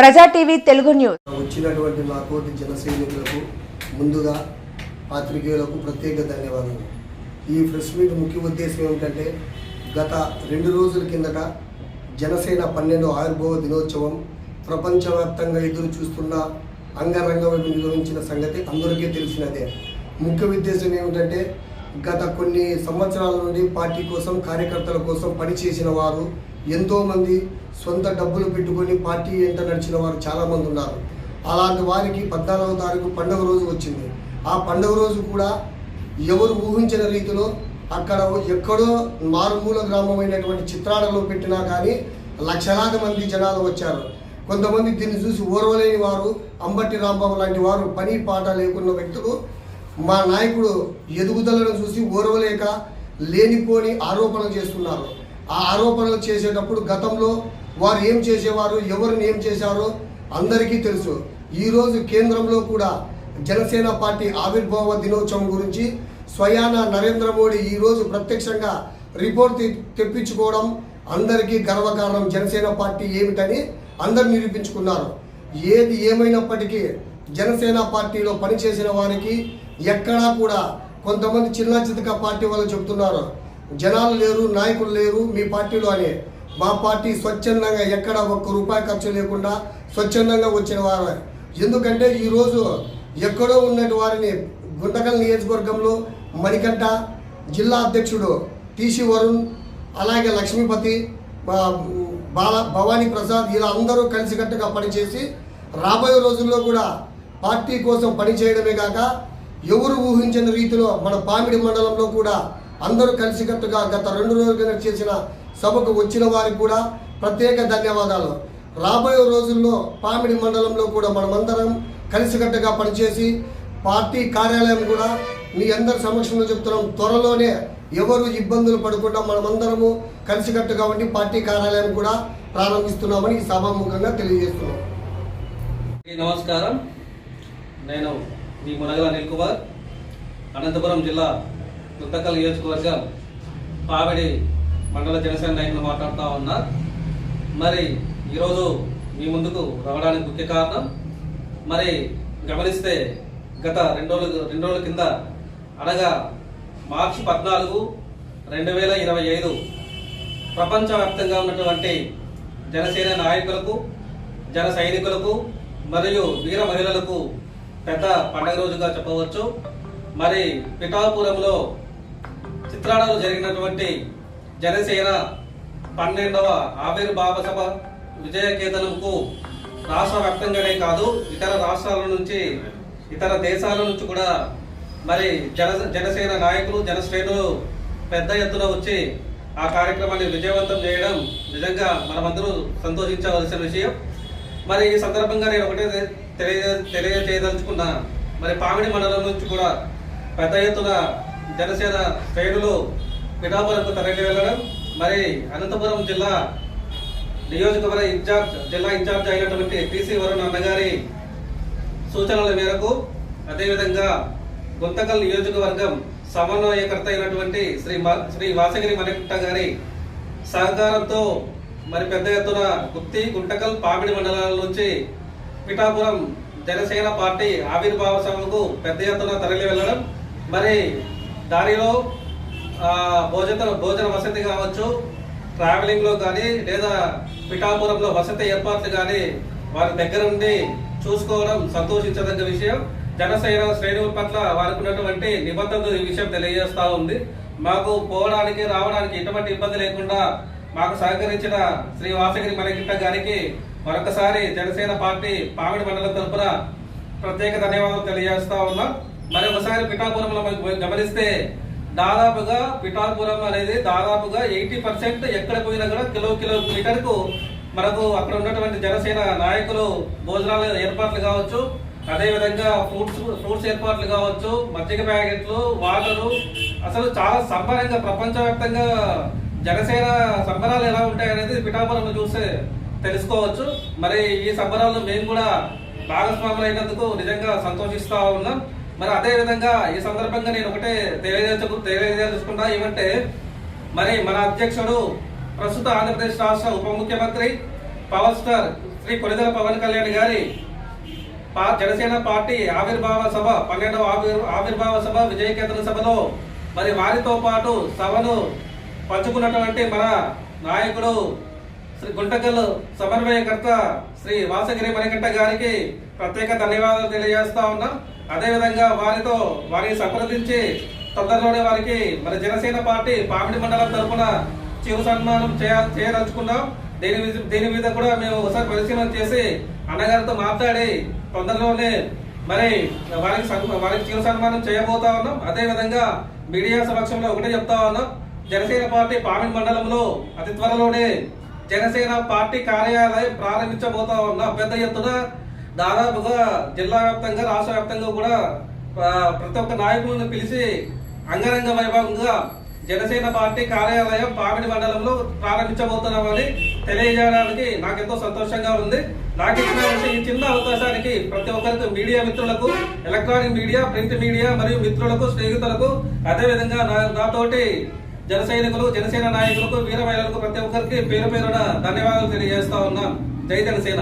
ప్రజా TV Telugu news. వచ్చినటువంటి మా తోటి జన సైనికులకు ముందుగా పాత్రికేయులకు ప్రత్యేక ధన్యవాదాలు. ఈ ప్రెస్ మీట్ ముఖ్య ఉద్దేశం ఏమిటంటే గత 2 రోజుల కిందట జనసేన 12వ ఆవిర్భావ దినోత్సవం ప్రపంచవ్యాప్తంగా ఎదురు చూస్తున్న అంగరంగ నిర్వహించిన సంగతి అందరికీ తెలిసినదే. ముఖ్య ఉద్దేశం ఏమిటంటే గత కొన్ని సంవత్సరాల నుండి పార్టీ కోసం కార్యకర్తల కోసం పనిచేసిన వారు ఎంతోమంది సొంత డబ్బులు పెట్టుకొని పార్టీ వెంట నడిచిన వారు చాలామంది ఉన్నారు. అలాంటి వారికి 14వ తారీఖు పండుగ రోజు వచ్చింది. ఆ పండుగ రోజు కూడా ఎవరు ఊహించిన రీతిలో అక్కడ ఎక్కడో మారుమూల గ్రామమైనటువంటి చిత్రాలలో పెట్టినా కానీ లక్షలాది మంది జనాలు వచ్చారు. కొంతమంది దీన్ని చూసి ఓర్వలేని వారు, అంబటి రాంబాబు లాంటి వారు పని పాట లేకున్న వ్యక్తులు మా నాయకుడు ఎదుగుదలను చూసి ఓర్వలేక లేనిపోని ఆరోపణలు చేస్తున్నారు. ఆ ఆరోపణలు చేసేటప్పుడు గతంలో వారు ఏం చేసేవారు, ఎవరిని ఏం చేశారో అందరికీ తెలుసు. ఈరోజు కేంద్రంలో కూడా జనసేన పార్టీ ఆవిర్భావ దినోత్సవం గురించి స్వయాన నరేంద్ర మోడీ ఈరోజు ప్రత్యక్షంగా రిపోర్ట్ తెప్పించుకోవడం అందరికీ గర్వకారణం. జనసేన పార్టీ ఏమిటని అందరు నిరూపించుకున్నారు. ఏది ఏమైనప్పటికీ జనసేన పార్టీలో పనిచేసిన వారికి ఎక్కడా కూడా కొంతమంది చిన్న చితక పార్టీ వాళ్ళు చెబుతున్నారు జనాలు లేరు, నాయకులు లేరు మీ పార్టీలో అని. మా పార్టీ స్వచ్ఛందంగా ఎక్కడ ₹1 ఖర్చు లేకుండా స్వచ్ఛందంగా వచ్చిన వారు. ఎందుకంటే ఈరోజు ఎక్కడో ఉన్నటువంటి వారిని గుంటకల్ నియోజకవర్గంలో మణికంఠ, జిల్లా అధ్యక్షుడు టీసీ వరుణ్, అలాగే లక్ష్మీపతి, భవానీ ప్రసాద్ ఇలా అందరూ కలిసికట్టుగా పనిచేసి రాబోయే రోజుల్లో కూడా పార్టీ కోసం పనిచేయడమే కాక ఎవరు ఊహించిన రీతిలో మన పామిడి మండలంలో కూడా అందరూ కలిసికట్టుగా గత 2 రోజులుగా చేసిన సభకు వచ్చిన వారికి కూడా ప్రత్యేక ధన్యవాదాలు. రాబోయే రోజుల్లో పామిడి మండలంలో కూడా మనమందరం కలిసికట్టుగా పనిచేసి పార్టీ కార్యాలయం కూడా మీ అందరి సమక్షంలో చెప్తున్నాం, త్వరలోనే ఎవరు ఇబ్బందులు పడకుండా మనమందరము కలిసికట్టుగా ఉండి పార్టీ కార్యాలయం కూడా ప్రారంభిస్తున్నామని ఈ సభాముఖంగా తెలియజేస్తున్నాం. నమస్కారం, నేను మీ మునగల అనిల్ కుమార్, అనంతపురం జిల్లా గుంతకల్ నియోజకవర్గం పామిడి మండల జనసేన నాయకులు మాట్లాడుతూ ఉన్నా. మరి ఈరోజు మీ ముందుకు రావడానికి ముఖ్య కారణం, మరి గమనిస్తే గత 2 రోజుల కింద అనగా మార్చి 14, 2025 ప్రపంచవ్యాప్తంగా ఉన్నటువంటి జనసేన నాయకులకు, జన సైనికులకు మరియు వీర మహిళలకు పెద్ద పండుగ రోజుగా చెప్పవచ్చు. మరి పిఠాపురంలో చిత్రాలలో జరిగినటువంటి జనసేన 12వ ఆవిర్భావ సభ విజయకేతనంకు రాష్ట్ర వ్యాప్తంగానే కాదు ఇతర రాష్ట్రాల నుంచి, ఇతర దేశాల నుంచి కూడా మరి జనసేన నాయకులు, జనశ్రేణులు పెద్ద ఎత్తున వచ్చి ఆ కార్యక్రమాన్ని విజయవంతం చేయడం నిజంగా మనమందరూ సంతోషించవలసిన విషయం. మరి ఈ సందర్భంగా నేను ఒకటే తెలియజేయదలుచుకున్నా, మరి పామిడి మండలం నుంచి కూడా పెద్ద ఎత్తున జనసేన శ్రేణులు పిఠాపురంకు తరలి వెళ్ళడం, మరి అనంతపురం జిల్లా నియోజకవర్గ జిల్లా ఇన్ఛార్జ్ అయినటువంటి టీసీ వరుణ్ అన్నగారి సూచనల మేరకు, అదేవిధంగా గుంతకల్ నియోజకవర్గం సమన్వయకర్త అయినటువంటి శ్రీ వాసగిరి మణికంఠ గారి సహకారంతో మరి పెద్ద ఎత్తున గుత్తి, గుంటకల్, పామిడి మండలాల నుంచి పిఠాపురం జనసేన పార్టీ ఆవిర్భావ సభకు పెద్ద ఎత్తున తరలి వెళ్ళడం, మరి దారిలో భోజన వసతి కావచ్చు, ట్రావెలింగ్లో కానీ లేదా పిఠాపురంలో వసతి ఏర్పాట్లు కానీ వారి దగ్గర నుండి చూసుకోవడం సంతోషించదగ్గ విషయం. జనసేన శ్రేణుల పట్ల వారికి ఉన్నటువంటి నిబద్ధతలు ఈ విషయం తెలియజేస్తూ ఉంది. మాకు పోవడానికి రావడానికి ఎటువంటి ఇబ్బంది లేకుండా మాకు సహకరించిన శ్రీ వాసగిరి మణికంఠ గారికి మరొకసారి జనసేన పార్టీ పామిడి మండలం తరఫున ప్రత్యేక ధన్యవాదాలు తెలియజేస్తా ఉన్నాం. మరి ఒకసారి పిఠాపురంలో గమనిస్తే దాదాపుగా పిఠాపురం అనేది దాదాపుగా 80% ఎక్కడ పోయినా కూడా కిలోమీటర్కు మనకు అక్కడ ఉన్నటువంటి జనసేన నాయకులు భోజనాల ఏర్పాట్లు కావచ్చు, అదేవిధంగా ఫ్రూట్స్ ఏర్పాట్లు కావచ్చు, మజ్జిగ ప్యాకెట్లు, వాటరు, అసలు చాలా సంబరంగా ప్రపంచవ్యాప్తంగా జనసేన సంబరాలు ఎలా ఉంటాయనేది పిఠాపురంలో చూస్తే తెలుసుకోవచ్చు. మరి ఈ సంబరాల్లో మేము కూడా భాగస్వాములు అయినందుకు నిజంగా సంతోషిస్తూ ఉన్నాం. మరి అదేవిధంగా ఈ సందర్భంగా నేను ఒకటే తెలియజేసుకుంటా ఏమంటే, మరి మన అధ్యక్షుడు ప్రస్తుత ఆంధ్రప్రదేశ్ రాష్ట్ర ఉప ముఖ్యమంత్రి పవర్ స్టార్ శ్రీ కొనిదెల పవన్ కళ్యాణ్ గారి జనసేన పార్టీ ఆవిర్భావ సభ 12వ ఆవిర్భావ సభ విజయకేతన సభలో మరి వారితో పాటు సభను పంచుకున్నటువంటి మన నాయకుడు శ్రీ గుంటకల్ సమన్వయకర్త శ్రీ వాసగిరి మణికంఠ గారికి ప్రత్యేక ధన్యవాదాలు తెలియజేస్తా ఉన్నాం. అదేవిధంగా వారిని సంప్రదించి తొందరలోనే వారికి మరి జనసేన పార్టీ పామిడి మండలం తరఫున చిరు సన్మానం చేయదలుచుకున్నాం. దీని మీద కూడా మేము ఒకసారి పరిశీలన చేసి అన్నగారితో మాట్లాడి తొందరలోనే మరి వారికి చిరు సన్మానం చేయబోతా ఉన్నాం. అదేవిధంగా మీడియా సమక్షంలో ఒకటే చెప్తా ఉన్నాం, జనసేన పార్టీ పామిడి మండలంలో అతి త్వరలోనే జనసేన పార్టీ కార్యాలయం ప్రారంభించబోతా ఉన్నాం. పెద్ద ఎత్తున దాదాపుగా జిల్లా వ్యాప్తంగా రాష్ట్ర వ్యాప్తంగా కూడా ప్రతి ఒక్క నాయకులను పిలిచి అంగరంగ వైభవంగా జనసేన పార్టీ కార్యాలయం పామిడి మండలంలో ప్రారంభించబోతున్నామని తెలియజేయడానికి నాకెంతో సంతోషంగా ఉంది. నాకు ఇచ్చిన ఈ చిన్న అవకాశానికి ప్రతి ఒక్కరికి మీడియా మిత్రులకు, ఎలక్ట్రానిక్ మీడియా, ప్రింట్ మీడియా మరియు మిత్రులకు, స్నేహితులకు, అదేవిధంగా నాతోటి జన సైనికులు, జనసేన నాయకులకు, వీర మహిళలకు ప్రతి ఒక్కరికి పేరు పేరున ధన్యవాదాలు తెలియజేస్తా ఉన్నాం. జై జనసేన.